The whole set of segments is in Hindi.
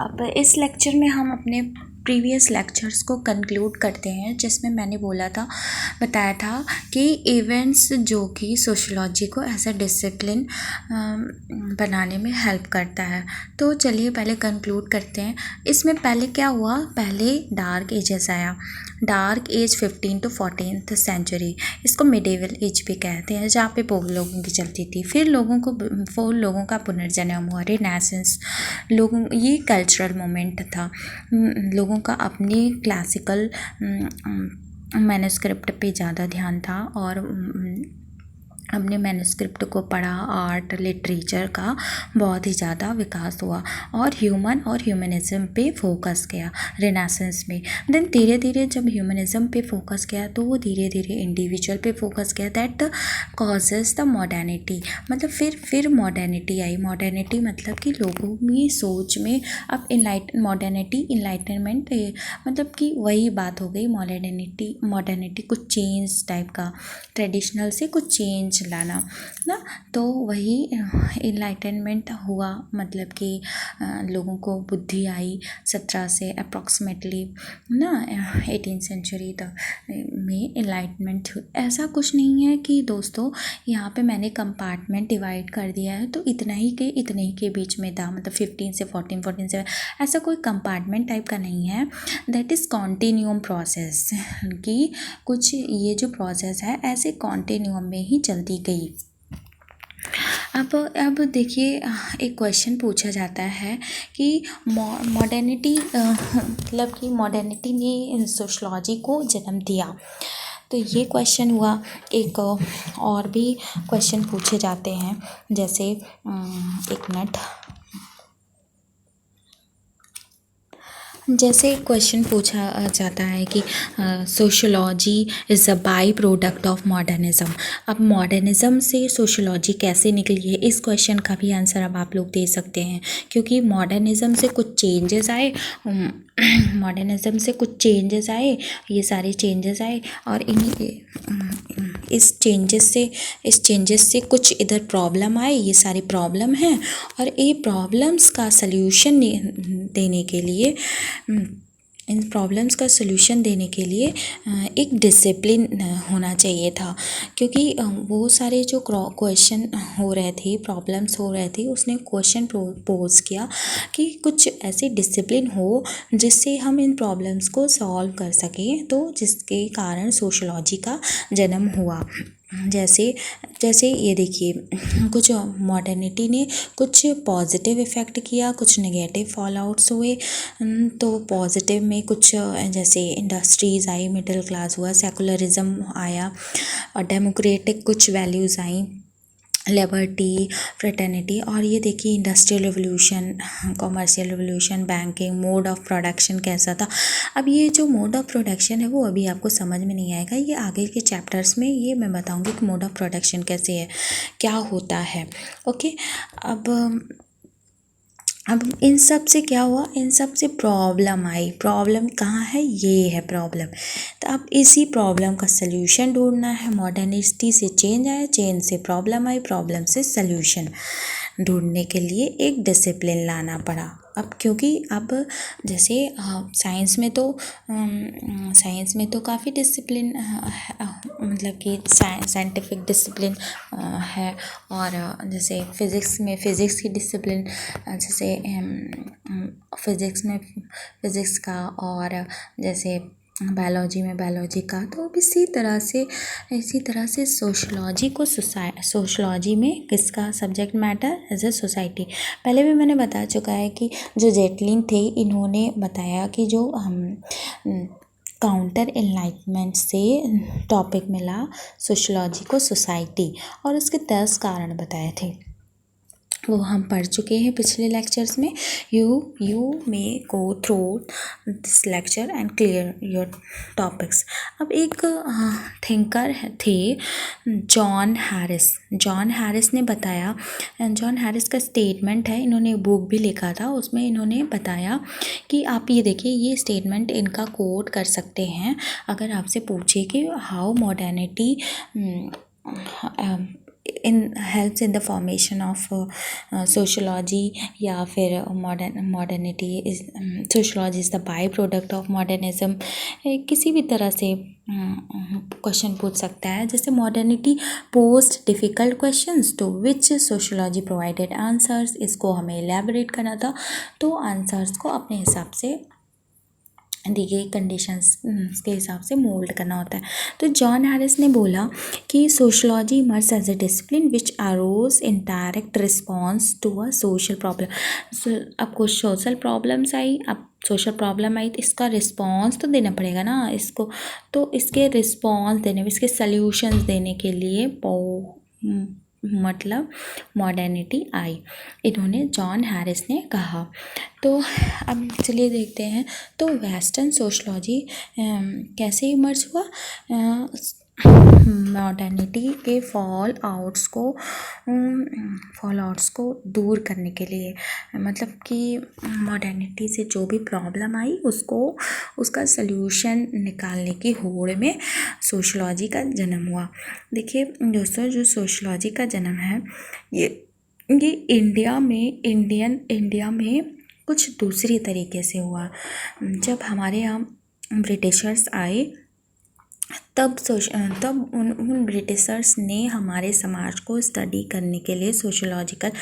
अब इस लेक्चर में हम अपने प्रीवियस लेक्चर्स को कंक्लूड करते हैं, जिसमें मैंने बताया था कि इवेंट्स जो कि सोशियोलॉजी को एज अ डिसिप्लिन बनाने में हेल्प करता है। तो चलिए पहले कंक्लूड करते हैं। इसमें पहले क्या हुआ, पहले डार्क एजेस आया, dark age 15 to 14th century, इसको मिडेवल एज भी कहते हैं, जहाँ पे पोल लोगों की चलती थी। फिर लोगों का पुनर्जन्म हुआ, रिनेसेंस, ये कल्चरल मोमेंट था। लोगों का अपने क्लासिकल मैन्युस्क्रिप्ट पे ज़्यादा ध्यान था और अपने मैन्युस्क्रिप्ट को पढ़ा, आर्ट लिटरेचर का बहुत ही ज़्यादा विकास हुआ और ह्यूमनिज़्म पे फोकस किया रिनेसेंस में। देन धीरे धीरे जब ह्यूमनिज़्म पे फोकस किया तो वो धीरे धीरे इंडिविजुअल पे फोकस किया, दैट कॉजेज द मॉडर्निटी। मतलब फिर मॉडर्निटी आई। मॉडर्निटी मतलब कि लोगों में सोच में अब इनलाइटनमेंट मतलब कि वही बात हो गई। मॉडर्निटी कुछ चेंज टाइप का, ट्रेडिशनल से कुछ चेंज लाना ना, तो वही इनलाइटनमेंट हुआ। मतलब कि लोगों को बुद्धि आई 17 से अप्रॉक्सीमेटली ना 18th सेंचुरी तक में इनलाइटमेंट। ऐसा कुछ नहीं है कि दोस्तों यहाँ पे मैंने कंपार्टमेंट डिवाइड कर दिया है तो इतने ही के बीच में था, मतलब 15 से 14 से, ऐसा कोई कंपार्टमेंट टाइप का नहीं है। दैट इज़ कॉन्टिन्यूम प्रोसेस, कि कुछ ये जो प्रोसेस है ऐसे कॉन्टिन्यूम में ही चलती गई। अब देखिए, एक क्वेश्चन पूछा जाता है कि मॉडर्निटी मतलब कि मॉडर्निटी ने सोशलॉजी को जन्म दिया। तो ये क्वेश्चन हुआ। एक और भी क्वेश्चन पूछे जाते हैं, जैसे एक मिनट, जैसे क्वेश्चन पूछा जाता है कि sociology is a by product of modernism. अब मॉडर्निज़्म से सोशोलॉजी कैसे निकली है, इस क्वेश्चन का भी आंसर अब आप लोग दे सकते हैं, क्योंकि मॉडर्निज़्म से कुछ चेंजेस आए। ये सारे चेंजेस आए और इस चेंजेस से कुछ इधर प्रॉब्लम आए। ये सारी प्रॉब्लम हैं और ये प्रॉब्लम्स का सल्यूशन देने के लिए इन प्रॉब्लम्स का सल्यूशन देने के लिए एक डिसिप्लिन होना चाहिए था। क्योंकि वो सारे जो क्वेश्चन हो रहे थे, प्रॉब्लम्स हो रहे थे, उसने क्वेश्चन पोज किया कि कुछ ऐसी डिसिप्लिन हो जिससे हम इन प्रॉब्लम्स को सॉल्व कर सकें, तो जिसके कारण सोशोलॉजी का जन्म हुआ। जैसे ये देखिए, कुछ मॉडर्निटी ने कुछ पॉजिटिव इफ़ेक्ट किया, कुछ नेगेटिव फॉल आउट्स हुए। तो पॉजिटिव में कुछ जैसे इंडस्ट्रीज़ आई, मिडिल क्लास हुआ, सेकुलरिज्म आया और डेमोक्रेटिक कुछ वैल्यूज़ आई, लिबर्टी, फ्रेटर्निटी। और ये देखिए industrial revolution, commercial revolution, banking, mode of production कैसा था। अब ये जो मोड ऑफ प्रोडक्शन है वो अभी आपको समझ में नहीं आएगा, ये आगे के चैप्टर्स में ये मैं बताऊंगी कि मोड ऑफ प्रोडक्शन कैसे है, क्या होता है। ओके, अब इन सब से क्या हुआ, इन सब से प्रॉब्लम आई। प्रॉब्लम कहाँ है, ये है प्रॉब्लम। तो अब इसी प्रॉब्लम का सल्यूशन ढूंढना है। मॉडर्निटी से चेंज आया, चेंज से प्रॉब्लम आई, प्रॉब्लम से सल्यूशन ढूंढने के लिए एक डिसिप्लिन लाना पड़ा। अब क्योंकि अब जैसे साइंस में तो काफ़ी डिसिप्लिन मतलब कि साइंटिफिक डिसिप्लिन है, और जैसे फिज़िक्स की डिसिप्लिन, जैसे फिज़िक्स का, और जैसे बायोलॉजी में बायोलॉजी का। तो इसी तरह से सोशलॉजी में किसका subject matter, as a society. पहले भी मैंने बता चुका है कि जो जेटलिन थे, इन्होंने बताया कि जो काउंटर एनलाइटमेंट से टॉपिक मिला सोशलॉजी को सोसाइटी, और उसके 10 कारण बताए थे, वो हम पढ़ चुके हैं पिछले लेक्चर्स में। You may go through this lecture and clear your topics. अब एक थिंकर थे जॉन हैरिस ने बताया, जॉन हैरिस का स्टेटमेंट है, इन्होंने एक बुक भी लिखा था, उसमें इन्होंने बताया कि आप ये देखिए, ये स्टेटमेंट इनका कोट कर सकते हैं। अगर आपसे पूछे कि how modernity in the formation of sociology या फिर modernity is sociology is the byproduct of modernism. किसी भी तरह से क्वेश्चन पूछ सकता है। जैसे modernity post difficult questions to which sociology provided answers, इसको हमें एलैबोरेट करना था, तो आंसर्स को अपने हिसाब से दी गई कंडीशंस के हिसाब से मोल्ड करना होता है। तो जॉन हैरिस ने बोला कि sociology emerge as a discipline which arose in direct response to a social problem. अब कुछ सोशल प्रॉब्लम्स आई, अब सोशल प्रॉब्लम आई तो इसका रिस्पॉन्स तो देना पड़ेगा ना इसको, तो इसके रिस्पॉन्स देने, इसके सल्यूशंस देने के लिए मतलब मॉडर्निटी आई, इन्होंने जॉन हैरिस ने कहा। तो अब चलिए देखते हैं तो वेस्टर्न सोशलॉजी कैसे इमर्ज हुआ। मॉडर्निटी के फॉल आउट्स को दूर करने के लिए, मतलब कि मॉडर्निटी से जो भी प्रॉब्लम आई उसका सल्यूशन निकालने की होड़ में सोशलॉजी का जन्म हुआ। देखिए दोस्तों, जो सोशलॉजी का जन्म है ये इंडिया में कुछ दूसरी तरीके से हुआ। जब हमारे यहाँ ब्रिटिशर्स आए तब उन ब्रिटिशर्स ने हमारे समाज को स्टडी करने के लिए सोशोलॉजिकल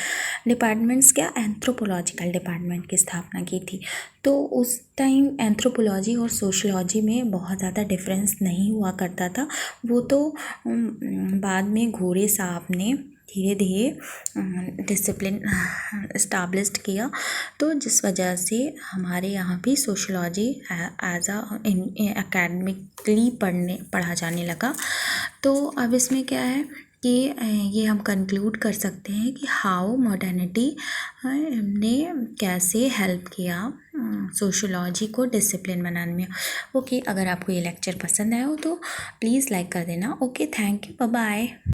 डिपार्टमेंट्स एंथ्रोपोलॉजिकल डिपार्टमेंट की स्थापना की थी। तो उस टाइम एंथ्रोपोलॉजी और सोशोलॉजी में बहुत ज़्यादा डिफरेंस नहीं हुआ करता था। वो तो बाद में घोड़े साहब ने धीरे धीरे डिसिप्लिन इस्टाब्लिश्ड किया, तो जिस वजह से हमारे यहाँ भी सोशोलॉजी एज एकेडमिकली पढ़ा जाने लगा। तो अब इसमें क्या है कि ये हम कंक्लूड कर सकते हैं कि हाउ मॉडर्निटी ने कैसे हेल्प किया सोशोलॉजी को डिसिप्लिन बनाने में। ओके, अगर आपको ये लेक्चर पसंद आया हो तो प्लीज़ लाइक कर देना। Okay, thank you, bye bye.